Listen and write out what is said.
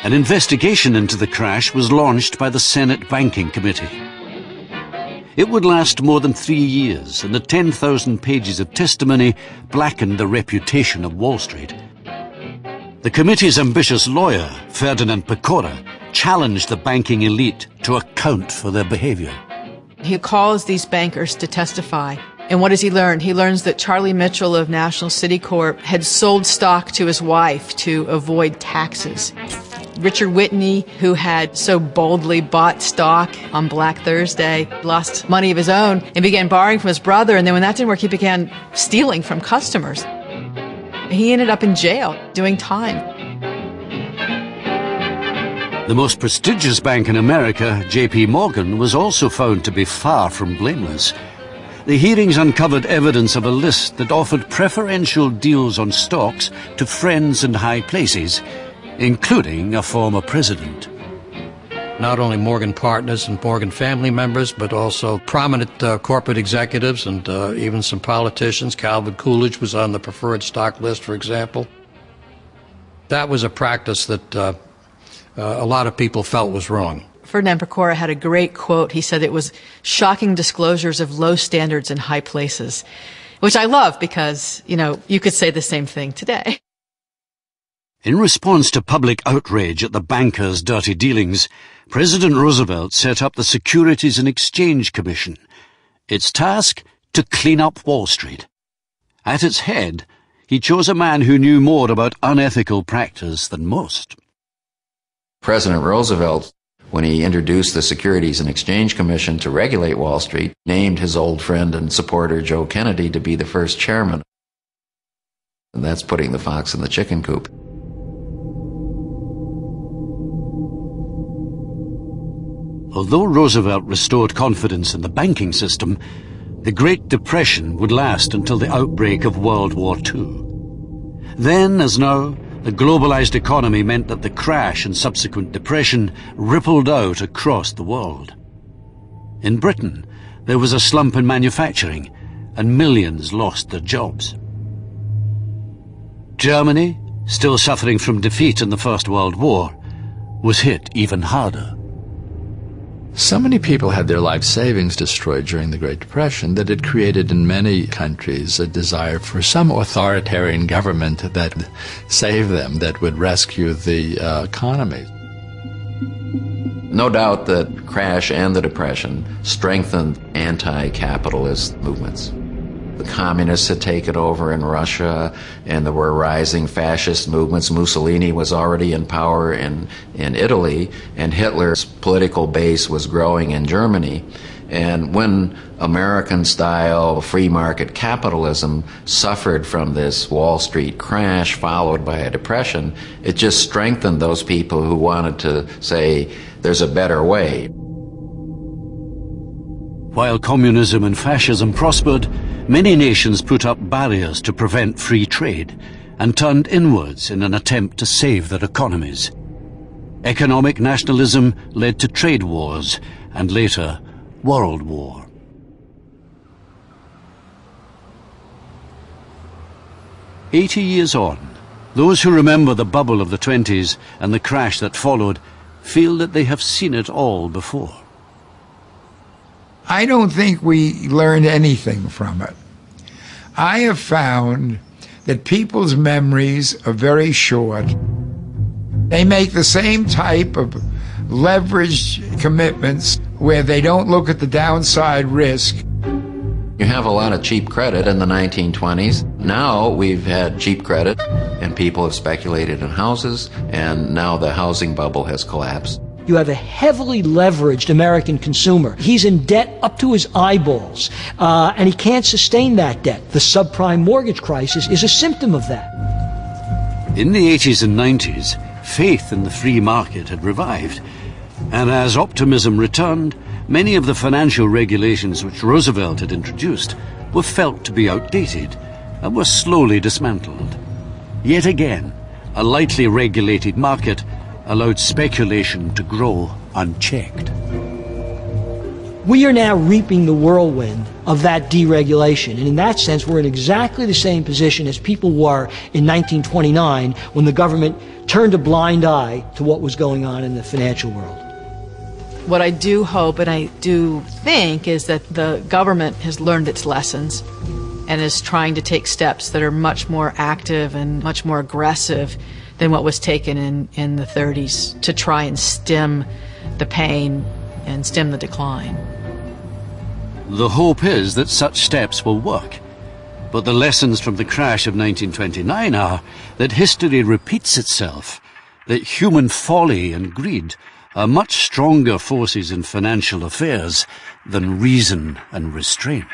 An investigation into the crash was launched by the Senate Banking Committee. It would last more than 3 years, and the 10,000 pages of testimony blackened the reputation of Wall Street. The committee's ambitious lawyer, Ferdinand Pecora, challenged the banking elite to account for their behavior. He calls these bankers to testify. And what does he learn? He learns that Charlie Mitchell of National City Corp had sold stock to his wife to avoid taxes. Richard Whitney, who had so boldly bought stock on Black Thursday, lost money of his own and began borrowing from his brother. And then when that didn't work, he began stealing from customers. He ended up in jail doing time. The most prestigious bank in America, J.P. Morgan, was also found to be far from blameless. The hearings uncovered evidence of a list that offered preferential deals on stocks to friends in high places, including a former president. Not only Morgan partners and Morgan family members, but also prominent corporate executives and even some politicians. Calvin Coolidge was on the preferred stock list, for example. That was a practice that a lot of people felt was wrong. Ferdinand Pecora had a great quote. He said it was shocking disclosures of low standards in high places, which I love because, you could say the same thing today. In response to public outrage at the bankers' dirty dealings, President Roosevelt set up the Securities and Exchange Commission. Its task, to clean up Wall Street. At its head, he chose a man who knew more about unethical practice than most. President Roosevelt, when he introduced the Securities and Exchange Commission to regulate Wall Street, named his old friend and supporter Joe Kennedy to be the first chairman. And that's putting the fox in the chicken coop. Although Roosevelt restored confidence in the banking system, the Great Depression would last until the outbreak of World War II. Then, as now, the globalized economy meant that the crash and subsequent depression rippled out across the world. In Britain, there was a slump in manufacturing, and millions lost their jobs. Germany, still suffering from defeat in the First World War, was hit even harder. So many people had their life savings destroyed during the Great Depression that it created in many countries a desire for some authoritarian government that would save them, that would rescue the economy. No doubt that crash and the Depression strengthened anti-capitalist movements. The communists had taken over in Russia, and there were rising fascist movements. Mussolini was already in power in Italy, and Hitler's political base was growing in Germany. And when American-style free market capitalism suffered from this Wall Street crash followed by a depression, it just strengthened those people who wanted to say, there's a better way. While communism and fascism prospered, many nations put up barriers to prevent free trade and turned inwards in an attempt to save their economies. Economic nationalism led to trade wars and later World War. "80 years on, those who remember the bubble of the 20s and the crash that followed feel that they have seen it all before. I don't think we learned anything from it. I have found that people's memories are very short. They make the same type of leveraged commitments where they don't look at the downside risk. You have a lot of cheap credit in the 1920s. Now we've had cheap credit and people have speculated in houses, and now the housing bubble has collapsed. You have a heavily leveraged American consumer. He's in debt up to his eyeballs, and he can't sustain that debt. The subprime mortgage crisis is a symptom of that. In the 80s and 90s, faith in the free market had revived, and as optimism returned, many of the financial regulations which Roosevelt had introduced were felt to be outdated and were slowly dismantled. Yet again, a lightly regulated market allowed speculation to grow unchecked. We are now reaping the whirlwind of that deregulation. And in that sense, we're in exactly the same position as people were in 1929 when the government turned a blind eye to what was going on in the financial world. What I do hope and I do think is that the government has learned its lessons and is trying to take steps that are much more active and much more aggressive than what was taken in the 30s to try and stem the pain and stem the decline. The hope is that such steps will work, but the lessons from the crash of 1929 are that history repeats itself, that human folly and greed are much stronger forces in financial affairs than reason and restraint.